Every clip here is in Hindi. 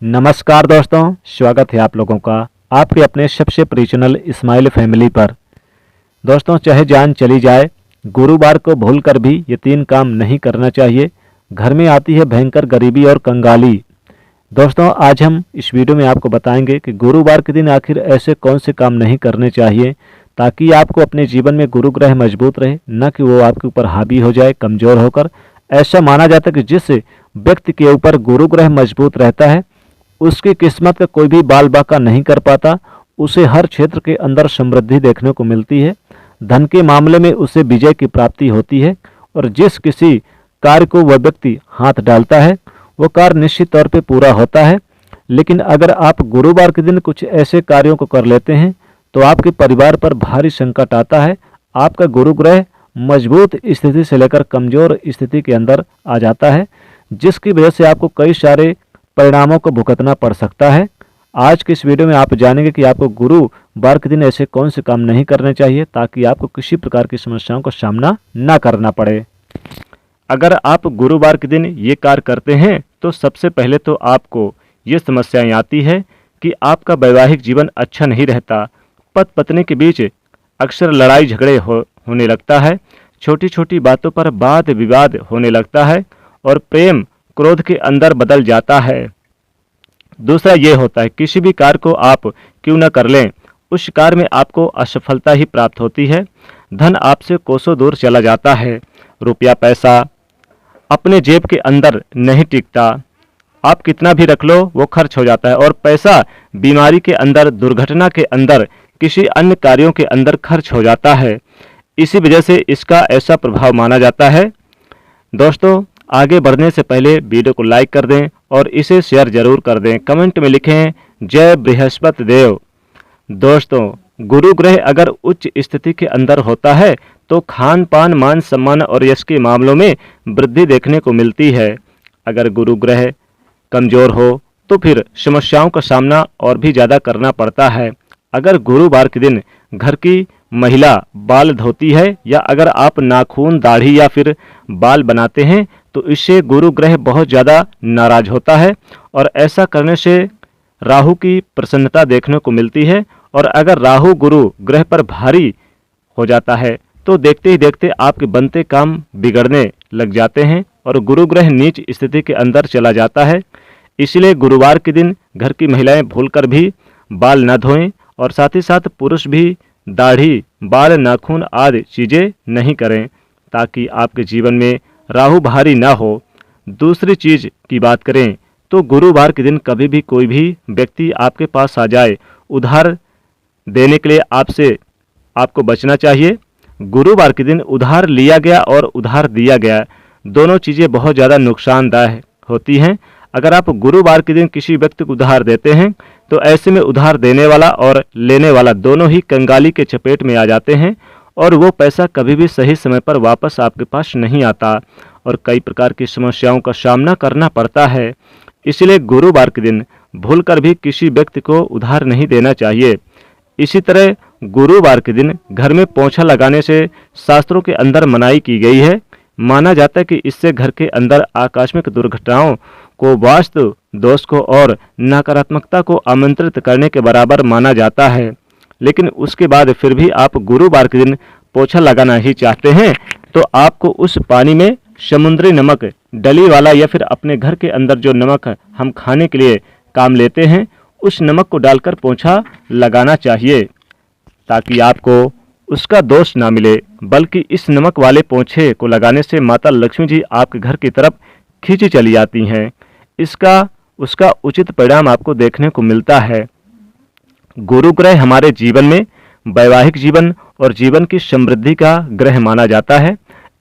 नमस्कार दोस्तों, स्वागत है आप लोगों का आपके अपने सबसे प्रिय चैनल इस्माइल फैमिली पर। दोस्तों, चाहे जान चली जाए, गुरुवार को भूलकर भी ये 3 काम नहीं करना चाहिए। घर में आती है भयंकर गरीबी और कंगाली। दोस्तों, आज हम इस वीडियो में आपको बताएंगे कि गुरुवार के दिन आखिर ऐसे कौन से काम नहीं करने चाहिए ताकि आपको अपने जीवन में गुरु ग्रह मजबूत रहे, न कि वो आपके ऊपर हावी हो जाए कमज़ोर होकर। ऐसा माना जाता है कि जिस व्यक्ति के ऊपर गुरु ग्रह मजबूत रहता है उसकी किस्मत का कोई भी बाल बाका नहीं कर पाता। उसे हर क्षेत्र के अंदर समृद्धि देखने को मिलती है। धन के मामले में उसे विजय की प्राप्ति होती है और जिस किसी कार्य को वह व्यक्ति हाथ डालता है वो कार्य निश्चित तौर पे पूरा होता है। लेकिन अगर आप गुरुवार के दिन कुछ ऐसे कार्यों को कर लेते हैं तो आपके परिवार पर भारी संकट आता है। आपका गुरु ग्रह मजबूत स्थिति से लेकर कमज़ोर स्थिति के अंदर आ जाता है, जिसकी वजह से आपको कई सारे परिणामों को भुगतना पड़ सकता है। आज के इस वीडियो में आप जानेंगे कि आपको गुरुवार के दिन ऐसे कौन से काम नहीं करने चाहिए ताकि आपको किसी प्रकार की समस्याओं का सामना ना करना पड़े। अगर आप गुरुवार के दिन ये कार्य करते हैं तो सबसे पहले तो आपको ये समस्याएं आती है कि आपका वैवाहिक जीवन अच्छा नहीं रहता। पति पत्नी के बीच अक्सर लड़ाई झगड़े होने लगता है। छोटी छोटी बातों पर वाद विवाद होने लगता है और प्रेम क्रोध के अंदर बदल जाता है। दूसरा ये होता है किसी भी कार्य को आप क्यों न कर लें, उस कार्य में आपको असफलता ही प्राप्त होती है। धन आपसे कोसों दूर चला जाता है। रुपया पैसा अपने जेब के अंदर नहीं टिकता। आप कितना भी रख लो वो खर्च हो जाता है और पैसा बीमारी के अंदर, दुर्घटना के अंदर, किसी अन्य कार्यों के अंदर खर्च हो जाता है। इसी वजह से इसका ऐसा प्रभाव माना जाता है। दोस्तों, आगे बढ़ने से पहले वीडियो को लाइक कर दें और इसे शेयर जरूर कर दें। कमेंट में लिखें जय बृहस्पति देव। दोस्तों, गुरु ग्रह अगर उच्च स्थिति के अंदर होता है तो खान पान, मान सम्मान और यश के मामलों में वृद्धि देखने को मिलती है। अगर गुरु ग्रह कमजोर हो तो फिर समस्याओं का सामना और भी ज़्यादा करना पड़ता है। अगर गुरुवार के दिन घर की महिला बाल धोती है या अगर आप नाखून, दाढ़ी या फिर बाल बनाते हैं तो इससे गुरु ग्रह बहुत ज़्यादा नाराज होता है और ऐसा करने से राहु की प्रसन्नता देखने को मिलती है। और अगर राहु गुरु ग्रह पर भारी हो जाता है तो देखते ही देखते आपके बनते काम बिगड़ने लग जाते हैं और गुरु ग्रह नीच स्थिति के अंदर चला जाता है। इसलिए गुरुवार के दिन घर की महिलाएं भूलकर भी बाल न धोएं और साथ ही साथ पुरुष भी दाढ़ी, बाल, नाखून आदि चीज़ें नहीं करें ताकि आपके जीवन में राहु भारी ना हो। दूसरी चीज़ की बात करें तो गुरुवार के दिन कभी भी कोई भी व्यक्ति आपके पास आ जाए उधार देने के लिए आपको बचना चाहिए। गुरुवार के दिन उधार लिया गया और उधार दिया गया दोनों चीज़ें बहुत ज़्यादा नुकसानदायक होती हैं। अगर आप गुरुवार के दिन किसी व्यक्ति को उधार देते हैं तो ऐसे में उधार देने वाला और लेने वाला दोनों ही कंगाली के चपेट में आ जाते हैं और वो पैसा कभी भी सही समय पर वापस आपके पास नहीं आता और कई प्रकार की समस्याओं का सामना करना पड़ता है। इसलिए गुरुवार के दिन भूलकर भी किसी व्यक्ति को उधार नहीं देना चाहिए। इसी तरह गुरुवार के दिन घर में पोंछा लगाने से शास्त्रों के अंदर मनाही की गई है। माना जाता है कि इससे घर के अंदर आकस्मिक दुर्घटनाओं को, वास्तु दोष को और नकारात्मकता को आमंत्रित करने के बराबर माना जाता है। लेकिन उसके बाद फिर भी आप गुरुवार के दिन पोछा लगाना ही चाहते हैं तो आपको उस पानी में समुद्री नमक डली वाला या फिर अपने घर के अंदर जो नमक हम खाने के लिए काम लेते हैं उस नमक को डालकर पोछा लगाना चाहिए ताकि आपको उसका दोष ना मिले। बल्कि इस नमक वाले पोछे को लगाने से माता लक्ष्मी जी आपके घर की तरफ खींची चली आती हैं। उसका उचित परिणाम आपको देखने को मिलता है। गुरु ग्रह हमारे जीवन में वैवाहिक जीवन और जीवन की समृद्धि का ग्रह माना जाता है।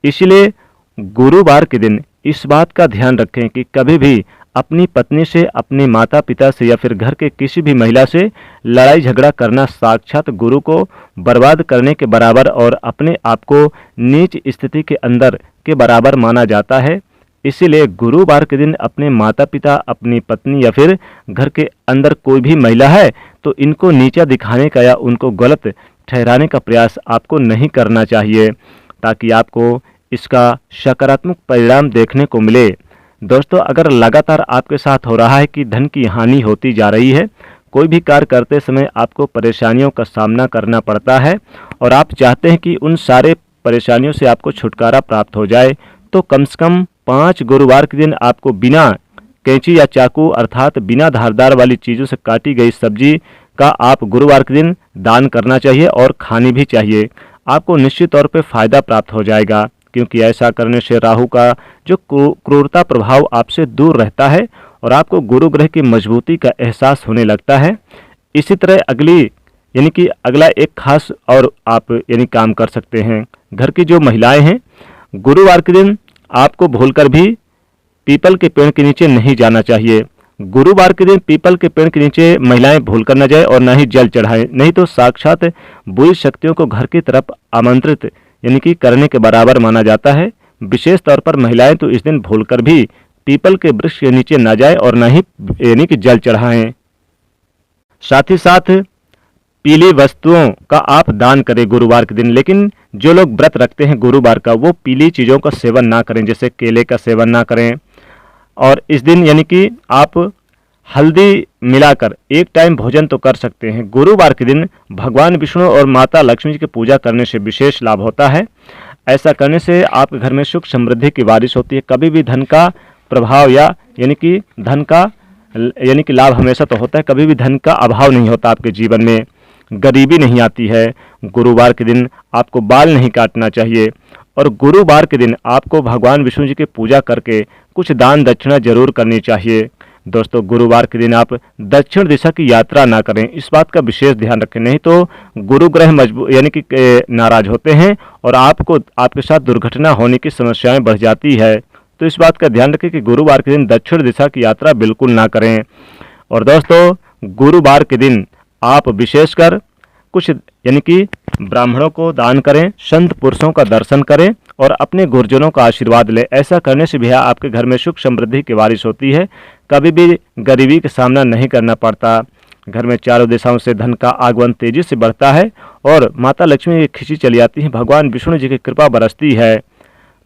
इसलिए गुरुवार के दिन इस बात का ध्यान रखें कि कभी भी अपनी पत्नी से, अपने माता पिता से या फिर घर के किसी भी महिला से लड़ाई झगड़ा करना साक्षात गुरु को बर्बाद करने के बराबर और अपने आप को नीच स्थिति के अंदर के बराबर माना जाता है। इसीलिए गुरुवार के दिन अपने माता पिता, अपनी पत्नी या फिर घर के अंदर कोई भी महिला है तो इनको नीचा दिखाने का या उनको गलत ठहराने का प्रयास आपको नहीं करना चाहिए ताकि आपको इसका सकारात्मक परिणाम देखने को मिले। दोस्तों, अगर लगातार आपके साथ हो रहा है कि धन की हानि होती जा रही है, कोई भी कार्य करते समय आपको परेशानियों का सामना करना पड़ता है और आप चाहते हैं कि उन सारे परेशानियों से आपको छुटकारा प्राप्त हो जाए, तो कम से कम 5 गुरुवार के दिन आपको बिना कैंची या चाकू अर्थात बिना धारदार वाली चीज़ों से काटी गई सब्जी का आप गुरुवार के दिन दान करना चाहिए और खानी भी चाहिए। आपको निश्चित तौर पे फायदा प्राप्त हो जाएगा, क्योंकि ऐसा करने से राहु का जो क्रूरता प्रभाव आपसे दूर रहता है और आपको गुरु ग्रह की मजबूती का एहसास होने लगता है। इसी तरह अगला एक खास और आप काम कर सकते हैं। घर की जो महिलाएं हैं, गुरुवार के दिन आपको भूलकर भी पीपल के पेड़ के नीचे नहीं जाना चाहिए। गुरुवार के दिन पीपल के पेड़ के नीचे महिलाएं भूलकर न जाए और न ही जल चढ़ाएं, नहीं तो साक्षात बुरी शक्तियों को घर की तरफ आमंत्रित करने के बराबर माना जाता है। विशेष तौर पर महिलाएं तो इस दिन भूलकर भी पीपल के वृक्ष के नीचे न जाए और न ही जल चढ़ाएं। साथ ही साथ पीली वस्तुओं का आप दान करें गुरुवार के दिन। लेकिन जो लोग व्रत रखते हैं गुरुवार का, वो पीली चीज़ों का सेवन ना करें, जैसे केले का सेवन ना करें। और इस दिन आप हल्दी मिलाकर एक टाइम भोजन तो कर सकते हैं। गुरुवार के दिन भगवान विष्णु और माता लक्ष्मी जी की पूजा करने से विशेष लाभ होता है। ऐसा करने से आपके घर में सुख समृद्धि की बारिश होती है। कभी भी धन का प्रभाव या धन का लाभ हमेशा तो होता है, कभी भी धन का अभाव नहीं होता आपके जीवन में, गरीबी नहीं आती है। गुरुवार के दिन आपको बाल नहीं काटना चाहिए और गुरुवार के दिन आपको भगवान विष्णु जी की पूजा करके कुछ दान दक्षिणा जरूर करनी चाहिए। दोस्तों, गुरुवार के दिन आप दक्षिण दिशा की यात्रा ना करें, इस बात का विशेष ध्यान रखें, नहीं तो गुरु ग्रह नाराज होते हैं और आपके साथ दुर्घटना होने की समस्याएं बढ़ जाती है। तो इस बात का ध्यान रखें कि गुरुवार के दिन दक्षिण दिशा की यात्रा बिल्कुल ना करें। और दोस्तों, गुरुवार के दिन आप विशेषकर कुछ ब्राह्मणों को दान करें, संत पुरुषों का दर्शन करें और अपने गुरुजनों का आशीर्वाद लें। ऐसा करने से भी आपके घर में सुख समृद्धि की बारिश होती है, कभी भी गरीबी का सामना नहीं करना पड़ता। घर में चारों दिशाओं से धन का आगमन तेजी से बढ़ता है और माता लक्ष्मी की खिंची चली आती है, भगवान विष्णु जी की कृपा बरसती है।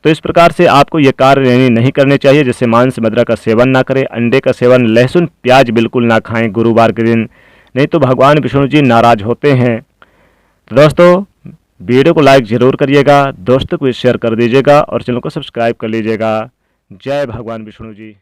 तो इस प्रकार से आपको ये कार्य नहीं करने चाहिए, जैसे मांस मदिरा का सेवन ना करें, अंडे का सेवन, लहसुन प्याज बिल्कुल ना खाएं गुरुवार के दिन, नहीं तो भगवान विष्णु जी नाराज होते हैं। तो दोस्तों, वीडियो को लाइक जरूर करिएगा, दोस्तों को शेयर कर दीजिएगा और चैनल को सब्सक्राइब कर लीजिएगा। जय भगवान विष्णु जी।